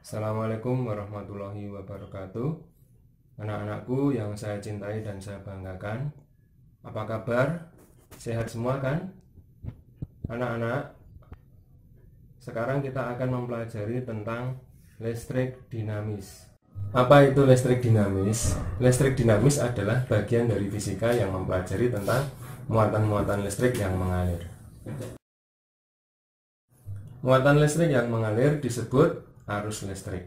Assalamualaikum warahmatullahi wabarakatuh. Anak-anakku yang saya cintai dan saya banggakan, apa kabar? Sehat semua kan? Anak-anak, sekarang kita akan mempelajari tentang listrik dinamis. Apa itu listrik dinamis? Listrik dinamis adalah bagian dari fisika yang mempelajari tentang muatan-muatan listrik yang mengalir. Muatan listrik yang mengalir disebut arus listrik.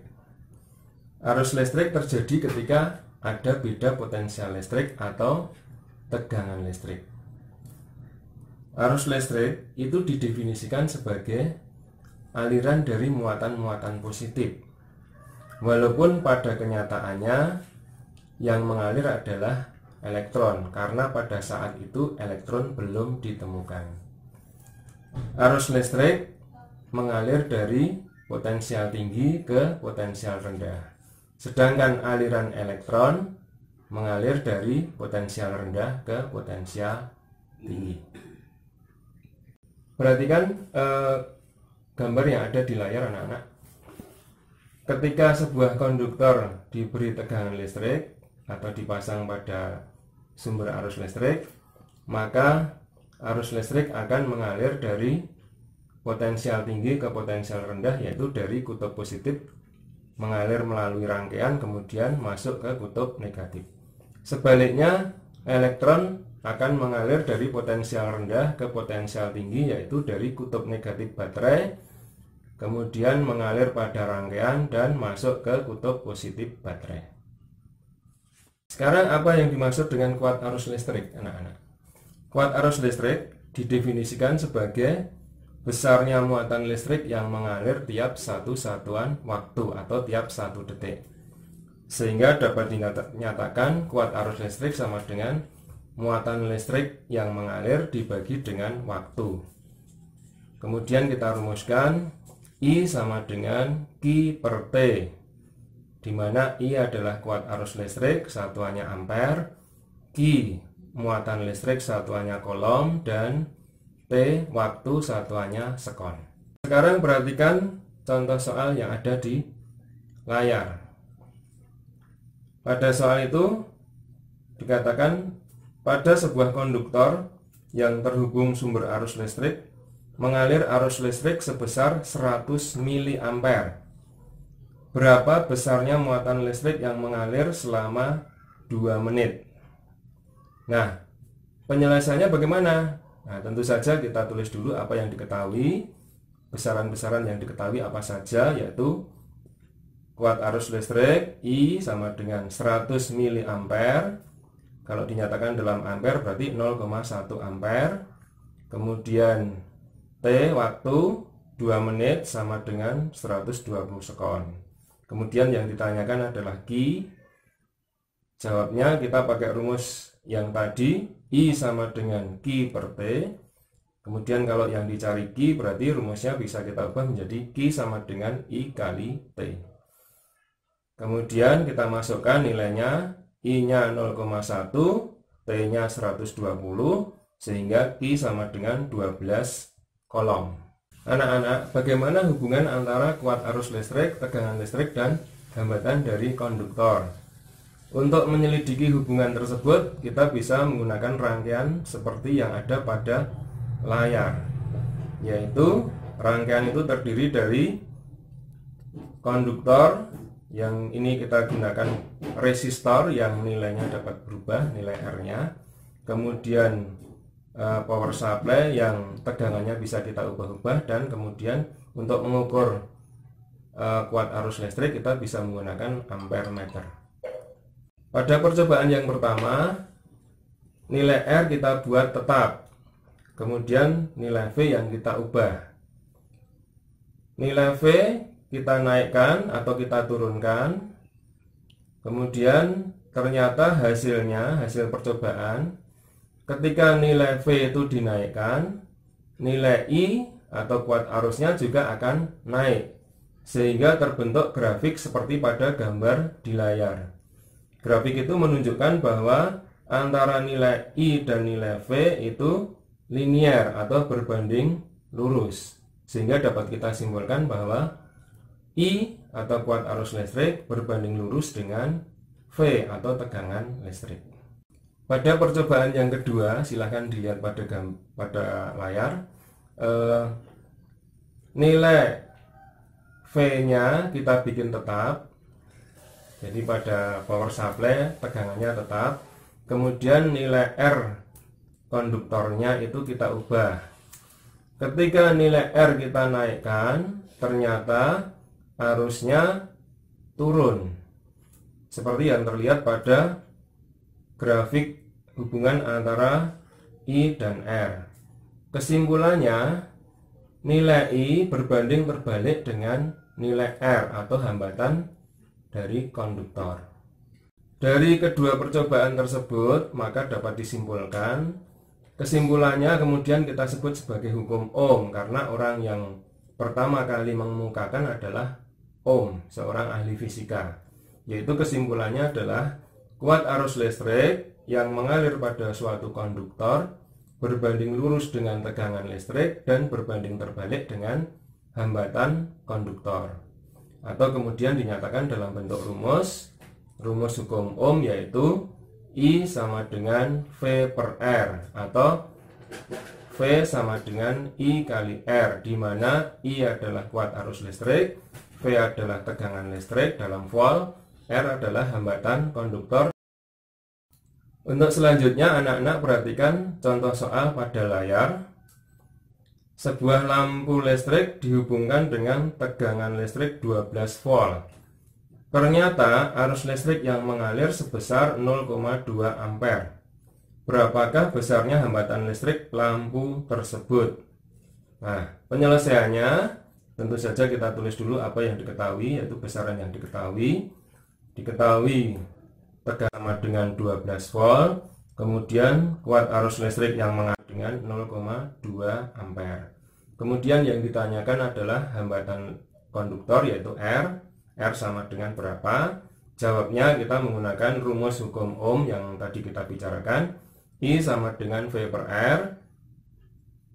Arus listrik terjadi ketika ada beda potensial listrik atau tegangan listrik. Arus listrik itu didefinisikan sebagai aliran dari muatan-muatan positif. Walaupun pada kenyataannya yang mengalir adalah elektron, karena pada saat itu elektron belum ditemukan. Arus listrik mengalir dari potensial tinggi ke potensial rendah. Sedangkan aliran elektron mengalir dari potensial rendah ke potensial tinggi. Perhatikan gambar yang ada di layar anak-anak. Ketika sebuah konduktor diberi tegangan listrik atau dipasang pada sumber arus listrik, maka arus listrik akan mengalir dari potensial tinggi ke potensial rendah, yaitu dari kutub positif mengalir melalui rangkaian kemudian masuk ke kutub negatif. Sebaliknya, elektron akan mengalir dari potensial rendah ke potensial tinggi, yaitu dari kutub negatif baterai kemudian mengalir pada rangkaian dan masuk ke kutub positif baterai. Sekarang apa yang dimaksud dengan kuat arus listrik, anak-anak? Kuat arus listrik didefinisikan sebagai besarnya muatan listrik yang mengalir tiap satu satuan waktu atau tiap 1 detik. Sehingga dapat dinyatakan kuat arus listrik sama dengan muatan listrik yang mengalir dibagi dengan waktu. Kemudian kita rumuskan I sama dengan Q per T, di mana I adalah kuat arus listrik, satuannya ampere, Q muatan listrik, satuannya coulomb, dan T waktu, satuannya sekon. Sekarang perhatikan contoh soal yang ada di layar. Pada soal itu dikatakan pada sebuah konduktor yang terhubung sumber arus listrik mengalir arus listrik sebesar 100 mA. Berapa besarnya muatan listrik yang mengalir selama 2 menit? Nah, penyelesaiannya bagaimana? Nah, tentu saja kita tulis dulu apa yang diketahui. Besaran-besaran yang diketahui apa saja, yaitu kuat arus listrik I sama dengan 100 mA. Kalau dinyatakan dalam ampere berarti 0,1 ampere. Kemudian T waktu 2 menit sama dengan 120 sekon. Kemudian yang ditanyakan adalah Q. Jawabnya kita pakai rumus yang tadi, I sama dengan Q per T. Kemudian kalau yang dicari Q berarti rumusnya bisa kita ubah menjadi Q sama dengan I kali T. Kemudian kita masukkan nilainya, I-nya 0,1, T-nya 120, sehingga Q sama dengan 12 coulomb. Anak-anak, bagaimana hubungan antara kuat arus listrik, tegangan listrik, dan hambatan dari konduktor? Untuk menyelidiki hubungan tersebut, kita bisa menggunakan rangkaian seperti yang ada pada layar, yaitu rangkaian itu terdiri dari konduktor, yang ini kita gunakan resistor yang nilainya dapat berubah, nilai R-nya. Kemudian power supply yang tegangannya bisa kita ubah-ubah, dan kemudian untuk mengukur kuat arus listrik kita bisa menggunakan ampere meter. Pada percobaan yang pertama, nilai R kita buat tetap, kemudian nilai V yang kita ubah. Nilai V kita naikkan atau kita turunkan, kemudian ternyata hasil percobaan, ketika nilai V itu dinaikkan, nilai I atau kuat arusnya juga akan naik, sehingga terbentuk grafik seperti pada gambar di layar. Grafik itu menunjukkan bahwa antara nilai I dan nilai V itu linear atau berbanding lurus, sehingga dapat kita simpulkan bahwa I atau kuat arus listrik berbanding lurus dengan V atau tegangan listrik. Pada percobaan yang kedua, silahkan dilihat pada layar. Nilai V-nya kita bikin tetap. Jadi pada power supply tegangannya tetap. Kemudian nilai R konduktornya itu kita ubah. Ketika nilai R kita naikkan, ternyata arusnya turun. Seperti yang terlihat pada grafik hubungan antara I dan R. Kesimpulannya, nilai I berbanding terbalik dengan nilai R atau hambatan dari konduktor. Dari kedua percobaan tersebut, maka dapat disimpulkan, kesimpulannya kemudian kita sebut sebagai hukum Ohm, karena orang yang pertama kali mengemukakan adalah Ohm, seorang ahli fisika. Yaitu kesimpulannya adalah kuat arus listrik yang mengalir pada suatu konduktor berbanding lurus dengan tegangan listrik dan berbanding terbalik dengan hambatan konduktor. Atau kemudian dinyatakan dalam bentuk rumus hukum Ohm, yaitu I sama dengan V per R, atau V sama dengan I kali R, di mana I adalah kuat arus listrik, V adalah tegangan listrik dalam volt, R adalah hambatan konduktor. Untuk selanjutnya, anak-anak perhatikan contoh soal pada layar. Sebuah lampu listrik dihubungkan dengan tegangan listrik 12 volt. Ternyata arus listrik yang mengalir sebesar 0,2 ampere. Berapakah besarnya hambatan listrik lampu tersebut? Nah, penyelesaiannya tentu saja kita tulis dulu apa yang diketahui, yaitu besaran yang diketahui. Diketahui tegangan sama dengan 12 volt, kemudian kuat arus listrik yang mengalir dengan 0,2 ampere. Kemudian yang ditanyakan adalah hambatan konduktor, yaitu R. R sama dengan berapa? Jawabnya kita menggunakan rumus hukum Ohm yang tadi kita bicarakan. I sama dengan V per R.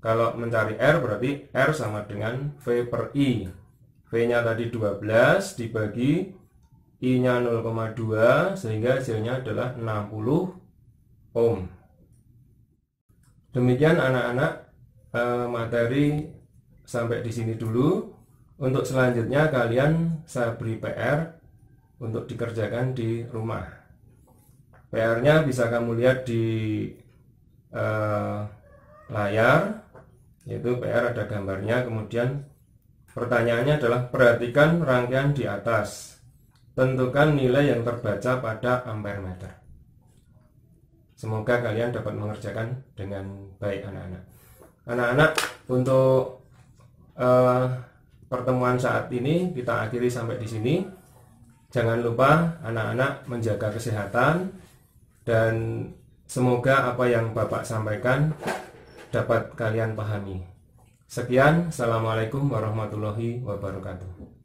Kalau mencari R berarti R sama dengan V per I. V-nya tadi 12 dibagi I-nya 0,2, sehingga hasilnya adalah 60 ohm. Demikian anak-anak, materi sampai di sini dulu. Untuk selanjutnya kalian saya beri PR untuk dikerjakan di rumah. PR-nya bisa kamu lihat di layar, yaitu PR ada gambarnya. Kemudian pertanyaannya adalah perhatikan rangkaian di atas. Tentukan nilai yang terbaca pada ampere meter. Semoga kalian dapat mengerjakan dengan baik anak-anak. Anak-anak, untuk pertemuan saat ini kita akhiri sampai di sini. Jangan lupa anak-anak menjaga kesehatan, dan semoga apa yang Bapak sampaikan dapat kalian pahami. Sekian, Assalamualaikum warahmatullahi wabarakatuh.